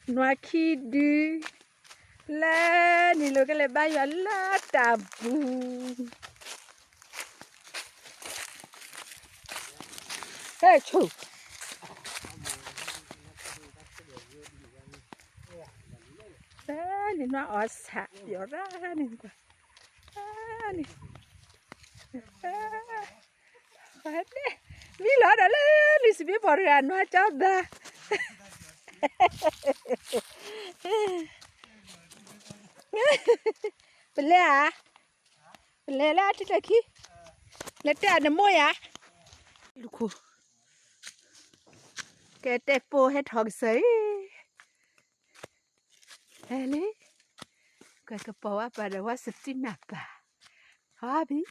Noa khi đi lên thì lôi cái này bay vào lá tabu hey chú đấy nó ở sạch giờ ra này quá này hết đấy vì lỡ đã lên đi xem bỏ ra nó cháu da bele à bele là chết khi là trẻ nó mua à cô cái tepo hết học sấy hele cái bầu à bà đâu sắp tin nạp à hả bi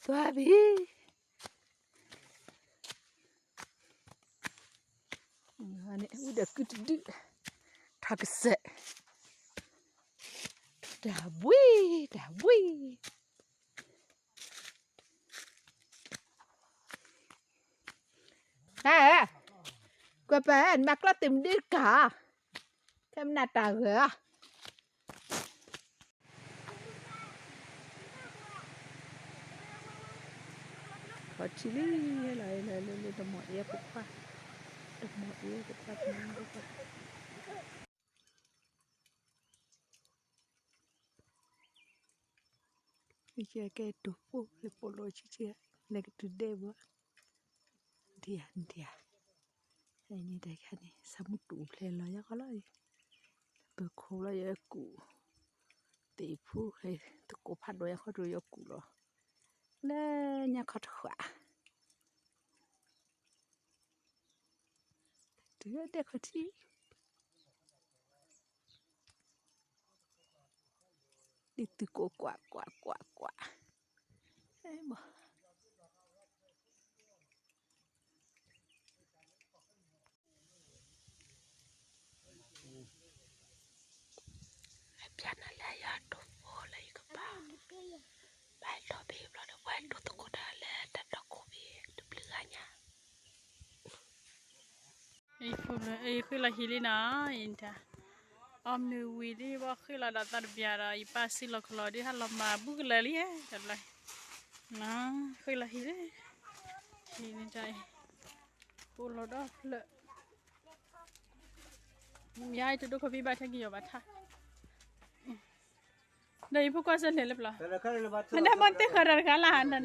Babi, ini udah gede, tak se, dah bui. À, các bạn mặc là tìm đi cả, thêm nát tàu hả? Có chi lý lại tầm mọi嘢cũng qua, tầm mọi嘢cũng qua mình cũng qua. Ichi cái tụ phụ le polo chichi le tu dewa dia ini deh kan ni samu tu le la ya kalau ni berkola ya ku tipu he tu ko pado ya kau ya ku lo le nya kau khwa tu deh kau ti itu ko kwa mà piano là ya tu fo là cái ba bài lo bìm lo được quay tu cô đã là đã đọc cô bị được lừa nha ai khi là hili na inta om nu widi wa khi là đặt biara ipasi lo kalau di halam ma bu la li lai na khi là hili trai cô lo đó lợ yai tu có bị bắt thằng nhiều bắt thằng đây phụ quan sinh lên lập anh đã muốn tới khởi ra cái là anh này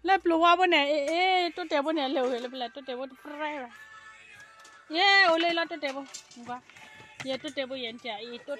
lập lúa bên này tôi chơi bên này liều lập lại tôi chơi bên phải rồi yeah, oleh lah tu tebo, muka. Ya tu tebo yang cai, tu